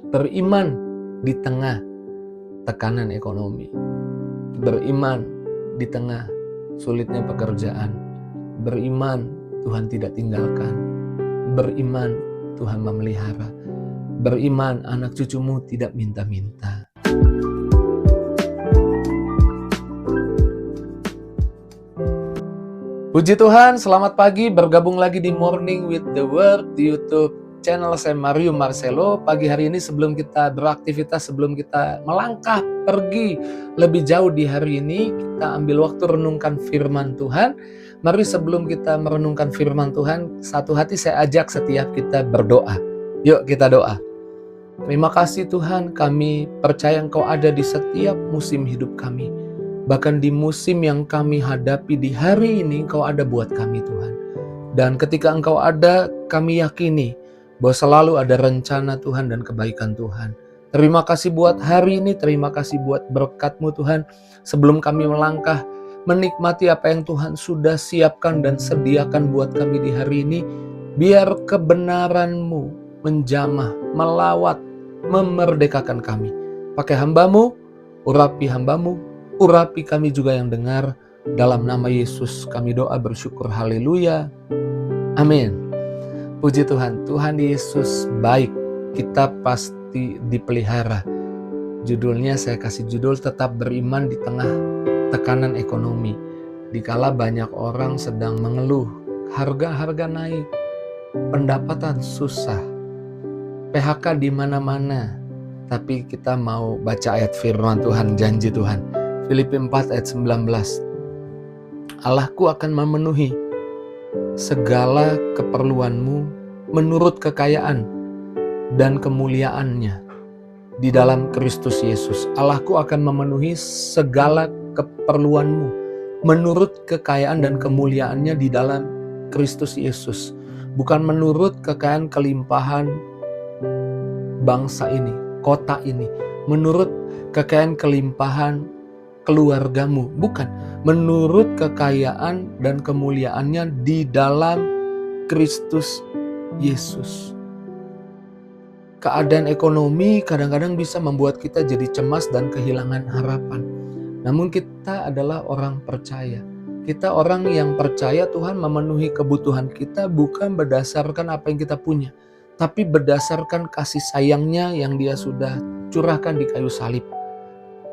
Beriman di tengah tekanan ekonomi. Beriman di tengah sulitnya pekerjaan. Beriman Tuhan tidak tinggalkan. Beriman Tuhan memelihara. Beriman anak cucumu tidak minta-minta. Puji Tuhan, selamat pagi, bergabung lagi di Morning with the Word di YouTube channel saya Mario Marcelo. Pagi hari ini sebelum kita beraktivitas, sebelum kita melangkah pergi lebih jauh di hari ini, kita ambil waktu renungkan firman Tuhan. Mari sebelum kita merenungkan firman Tuhan, satu hati saya ajak setiap kita berdoa. Yuk kita doa. Terima kasih Tuhan, kami percaya Engkau ada di setiap musim hidup kami. Bahkan di musim yang kami hadapi di hari ini, Engkau ada buat kami Tuhan. Dan ketika Engkau ada, kami yakini bahwa selalu ada rencana Tuhan dan kebaikan Tuhan. Terima kasih buat hari ini, terima kasih buat berkat-Mu Tuhan. Sebelum kami melangkah, menikmati apa yang Tuhan sudah siapkan dan sediakan buat kami di hari ini, biar kebenaran-Mu menjamah, melawat, memerdekakan kami. Pakai hamba-Mu, urapi hamba-Mu, urapi kami juga yang dengar. Dalam nama Yesus kami doa bersyukur. Haleluya. Amin. Puji Tuhan. Tuhan Yesus baik. Kita pasti dipelihara. Judulnya saya kasih judul tetap beriman di tengah tekanan ekonomi. Dikala banyak orang sedang mengeluh. Harga-harga naik. Pendapatan susah. PHK di mana-mana. Tapi kita mau baca ayat firman Tuhan, janji Tuhan. Filipi 4 ayat 19. Allahku akan memenuhi segala keperluanmu menurut kekayaan dan kemuliaannya di dalam Kristus Yesus. Allahku akan memenuhi segala keperluanmu menurut kekayaan dan kemuliaannya di dalam Kristus Yesus. Bukan menurut kekayaan kelimpahan bangsa ini, kota ini. Menurut kekayaan kelimpahan keluargamu, bukan, menurut kekayaan dan kemuliaannya di dalam Kristus Yesus. Keadaan ekonomi kadang-kadang bisa membuat kita jadi cemas dan kehilangan harapan. Namun kita adalah orang percaya. Kita orang yang percaya Tuhan memenuhi kebutuhan kita bukan berdasarkan apa yang kita punya, tapi berdasarkan kasih sayangnya yang Dia sudah curahkan di kayu salib.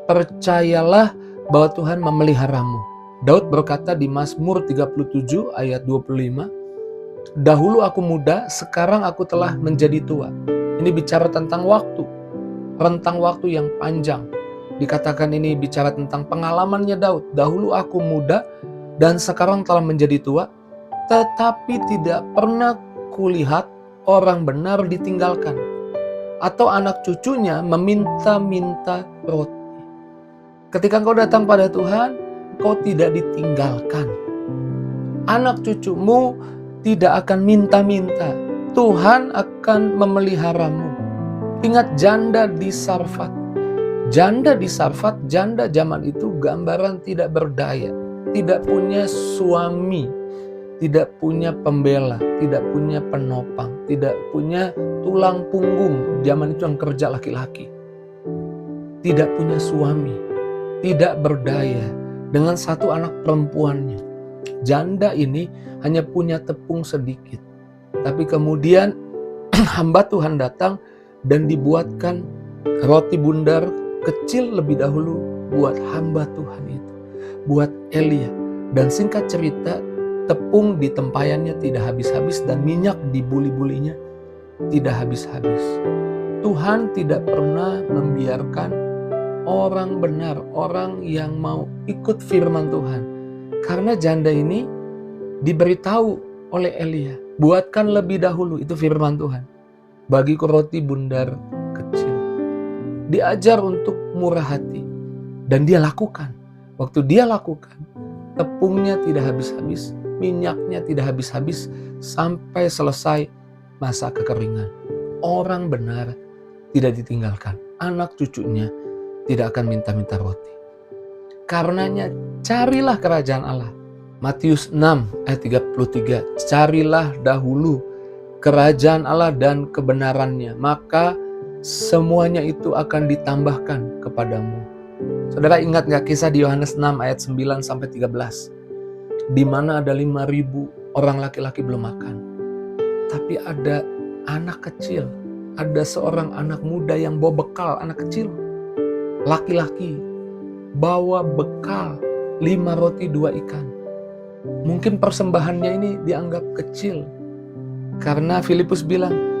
Percayalah bahwa Tuhan memeliharamu. Daud berkata di Mazmur 37 ayat 25, dahulu aku muda, sekarang aku telah menjadi tua. Ini bicara tentang waktu, rentang waktu yang panjang. Dikatakan ini bicara tentang pengalamannya Daud. Dahulu aku muda dan sekarang telah menjadi tua, tetapi tidak pernah kulihat orang benar ditinggalkan, atau anak cucunya meminta-minta roti. Ketika engkau datang pada Tuhan, engkau tidak ditinggalkan. Anak cucumu tidak akan minta-minta. Tuhan akan memeliharamu. Ingat janda di Sarfat. Janda di Sarfat, janda zaman itu gambaran tidak berdaya. Tidak punya suami. Tidak punya pembela. Tidak punya penopang. Tidak punya tulang punggung. Zaman itu yang kerja laki-laki. Tidak punya suami. Tidak berdaya, dengan satu anak perempuannya. Janda ini hanya punya tepung sedikit. Tapi kemudian hamba Tuhan datang dan dibuatkan roti bundar kecil lebih dahulu buat hamba Tuhan itu. Buat Elia. Dan singkat cerita, tepung di tempayannya tidak habis-habis dan minyak di buli-bulinya tidak habis-habis. Tuhan tidak pernah membiarkan orang benar, orang yang mau ikut firman Tuhan. Karena janda ini diberitahu oleh Elia, buatkan lebih dahulu, itu firman Tuhan, bagiku roti bundar kecil. Diajar untuk murah hati. Dan dia lakukan. Waktu dia lakukan, tepungnya tidak habis-habis, minyaknya tidak habis-habis, sampai selesai masa kekeringan. Orang benar tidak ditinggalkan. Anak cucunya tidak akan minta-minta roti. Karenanya carilah kerajaan Allah. Matius 6 ayat 33. Carilah dahulu kerajaan Allah dan kebenarannya, maka semuanya itu akan ditambahkan kepadamu. Saudara ingat gak kisah di Yohanes 6 ayat 9-13? Di mana ada 5.000 orang laki-laki belum makan. Tapi ada anak kecil, ada seorang anak muda yang bawa bekal, anak kecil, laki-laki, bawa bekal 5 roti 2 ikan. Mungkin persembahannya ini dianggap kecil, karena Filipus bilang,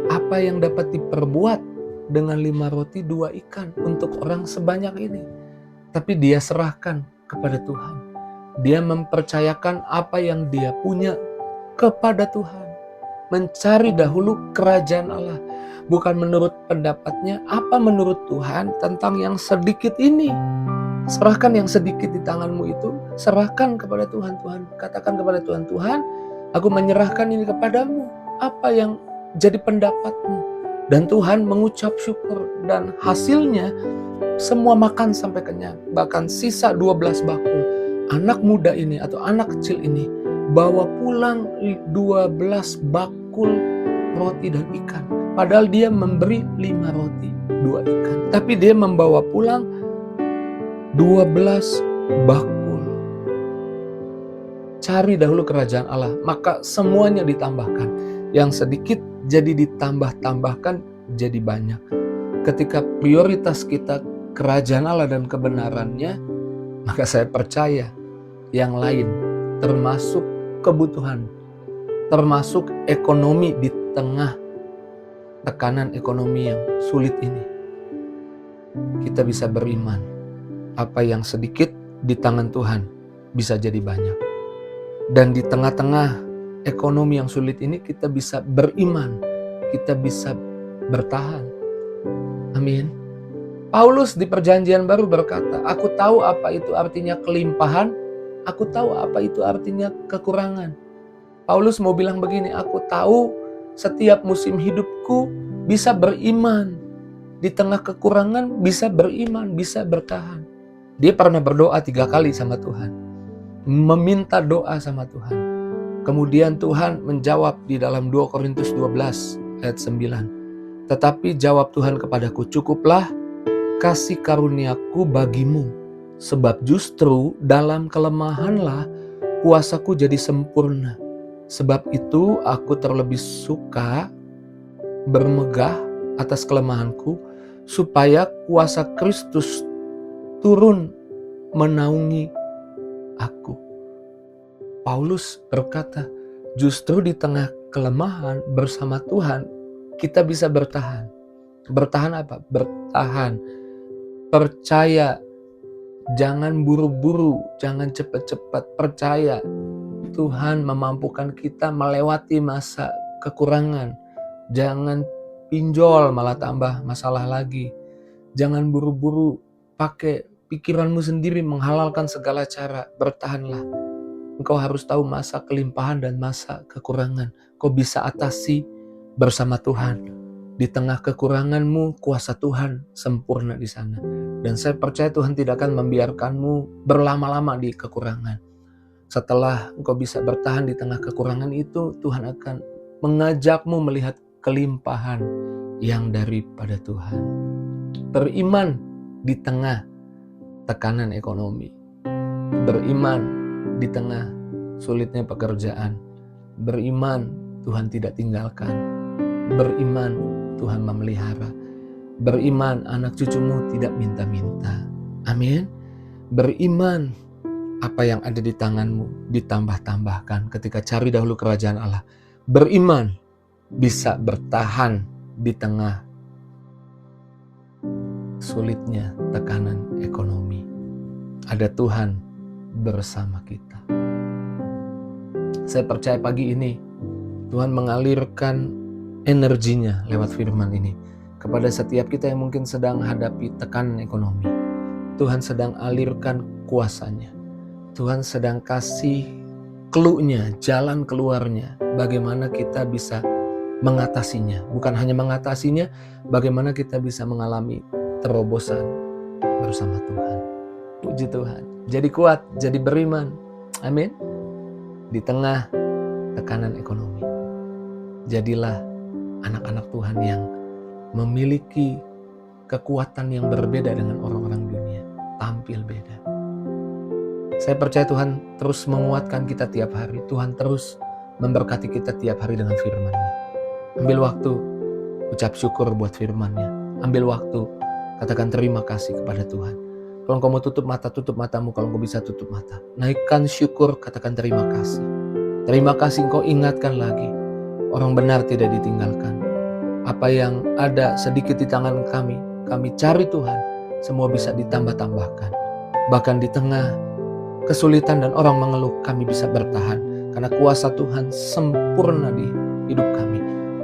apa yang dapat diperbuat dengan 5 roti 2 ikan untuk orang sebanyak ini? Tapi dia serahkan kepada Tuhan. Dia mempercayakan apa yang dia punya kepada Tuhan. Mencari dahulu kerajaan Allah. Bukan menurut pendapatnya, apa menurut Tuhan tentang yang sedikit ini. Serahkan yang sedikit di tanganmu itu, serahkan kepada Tuhan. Tuhan, katakan kepada Tuhan, Tuhan, aku menyerahkan ini kepadamu. Apa yang jadi pendapatmu? Dan Tuhan mengucap syukur, dan hasilnya semua makan sampai kenyang. Bahkan sisa 12 bakul. Anak muda ini atau anak kecil ini bawa pulang 12 bakul roti dan ikan. Padahal dia memberi 5 roti 2 ikan. Tapi dia membawa pulang 12 bakul. Cari dahulu kerajaan Allah, maka semuanya ditambahkan. Yang sedikit jadi ditambah-tambahkan jadi banyak. Ketika prioritas kita kerajaan Allah dan kebenarannya, maka saya percaya yang lain, termasuk kebutuhan, termasuk ekonomi di tengah tekanan ekonomi yang sulit ini, kita bisa beriman. Apa yang sedikit di tangan Tuhan bisa jadi banyak. Dan di tengah-tengah ekonomi yang sulit ini kita bisa beriman, kita bisa bertahan. Amin. Paulus di Perjanjian Baru berkata, aku tahu apa itu artinya kelimpahan, aku tahu apa itu artinya kekurangan. Paulus mau bilang begini, aku tahu setiap musim hidupku bisa beriman. Di tengah kekurangan bisa beriman, bisa bertahan. Dia pernah berdoa 3 kali sama Tuhan. Meminta doa sama Tuhan. Kemudian Tuhan menjawab di dalam 2 Korintus 12 ayat 9. Tetapi jawab Tuhan kepadaku, cukuplah kasih karuniaku bagimu. Sebab justru dalam kelemahanlah kuasaku jadi sempurna. Sebab itu aku terlebih suka bermegah atas kelemahanku, supaya kuasa Kristus turun menaungi aku. Paulus berkata, justru di tengah kelemahan bersama Tuhan, kita bisa bertahan. Bertahan apa? Bertahan. Percaya. Jangan buru-buru, jangan cepat-cepat. Percaya Tuhan memampukan kita melewati masa kekurangan. Jangan pinjol malah tambah masalah lagi. Jangan buru-buru pakai pikiranmu sendiri menghalalkan segala cara. Bertahanlah. Engkau harus tahu masa kelimpahan dan masa kekurangan. Kau bisa atasi bersama Tuhan. Di tengah kekuranganmu, kuasa Tuhan sempurna di sana. Dan saya percaya Tuhan tidak akan membiarkanmu berlama-lama di kekurangan. Setelah engkau bisa bertahan di tengah kekurangan itu, Tuhan akan mengajakmu melihat kelimpahan yang daripada Tuhan. Beriman di tengah tekanan ekonomi. Beriman di tengah sulitnya pekerjaan. Beriman Tuhan tidak tinggalkan. Beriman Tuhan memelihara. Beriman anak cucumu tidak minta-minta. Amin. Beriman apa yang ada di tanganmu ditambah-tambahkan ketika cari dahulu kerajaan Allah. Beriman bisa bertahan di tengah sulitnya tekanan ekonomi. Ada Tuhan bersama kita. Saya percaya pagi ini Tuhan mengalirkan energinya lewat firman ini kepada setiap kita yang mungkin sedang hadapi tekanan ekonomi. Tuhan sedang alirkan kuasanya. Tuhan sedang kasih clue-nya, jalan keluarnya. Bagaimana kita bisa mengatasinya. Bukan hanya mengatasinya, bagaimana kita bisa mengalami terobosan bersama Tuhan. Puji Tuhan. Jadi kuat, jadi beriman. Amin. Di tengah tekanan ekonomi. Jadilah anak-anak Tuhan yang memiliki kekuatan yang berbeda dengan orang-orang dunia, tampil beda. Saya percaya Tuhan terus menguatkan kita tiap hari. Tuhan terus memberkati kita tiap hari dengan firman-Nya. Ambil waktu, ucap syukur buat firman-Nya. Ambil waktu, katakan terima kasih kepada Tuhan. Kalau engkau mau tutup mata, tutup matamu. Kalau engkau bisa tutup mata, naikkan syukur, katakan terima kasih. Terima kasih engkau ingatkan lagi. Orang benar tidak ditinggalkan. Apa yang ada sedikit di tangan kami cari Tuhan, semua bisa ditambah-tambahkan. Bahkan di tengah kesulitan dan orang mengeluh, kami bisa bertahan. Karena kuasa Tuhan sempurna di hidup kami.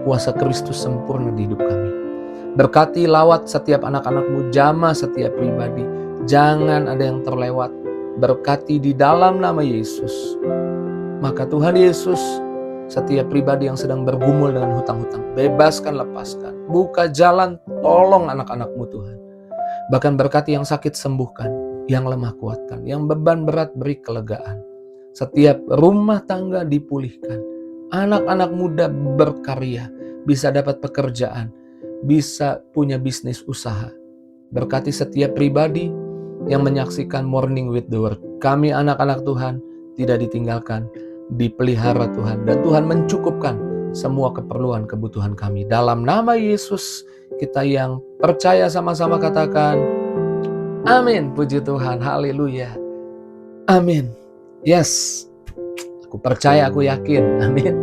Kuasa Kristus sempurna di hidup kami. Berkati lawat setiap anak-anakmu, jamah setiap pribadi. Jangan ada yang terlewat. Berkati di dalam nama Yesus. Maka Tuhan Yesus, setiap pribadi yang sedang bergumul dengan hutang-hutang, bebaskan, lepaskan. Buka jalan, tolong anak-anakmu Tuhan. Bahkan berkati yang sakit sembuhkan, yang lemah kuatkan, yang beban berat beri kelegaan. Setiap rumah tangga dipulihkan. Anak-anak muda berkarya, bisa dapat pekerjaan, bisa punya bisnis usaha. Berkati setiap pribadi yang menyaksikan Morning with the Word. Kami anak-anak Tuhan tidak ditinggalkan, dipelihara Tuhan, dan Tuhan mencukupkan semua keperluan kebutuhan kami. Dalam nama Yesus, kita yang percaya sama-sama katakan amin. Puji Tuhan, haleluya, amin. Yes, aku percaya, aku yakin, amin.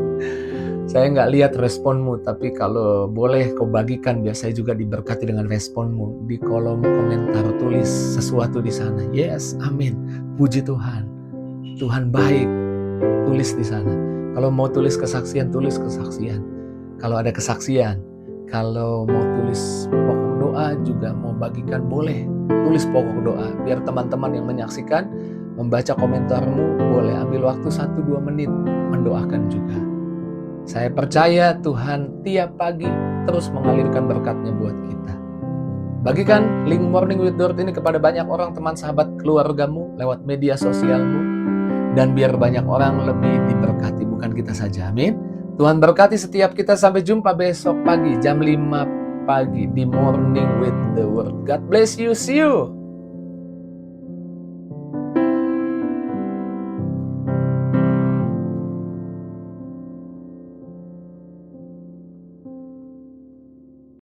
Saya nggak lihat responmu, tapi kalau boleh kau bagikan, biar saya juga diberkati dengan responmu. Di kolom komentar tulis sesuatu di sana. Yes, amin. Puji Tuhan. Tuhan baik. Tulis di sana. Kalau mau tulis kesaksian, tulis kesaksian. Kalau ada kesaksian, kalau mau tulis pokok doa juga mau bagikan, boleh. Tulis pokok doa. Biar teman-teman yang menyaksikan, membaca komentarmu, boleh ambil waktu 1-2 menit mendoakan juga. Saya percaya Tuhan tiap pagi terus mengalirkan berkat-Nya buat kita. Bagikan link Morning with the Word ini kepada banyak orang, teman, sahabat, keluargamu, lewat media sosialmu. Dan biar banyak orang lebih diberkati, bukan kita saja, amin. Tuhan berkati setiap kita, sampai jumpa besok pagi jam 5 pagi di Morning with the Word. God bless you, see you.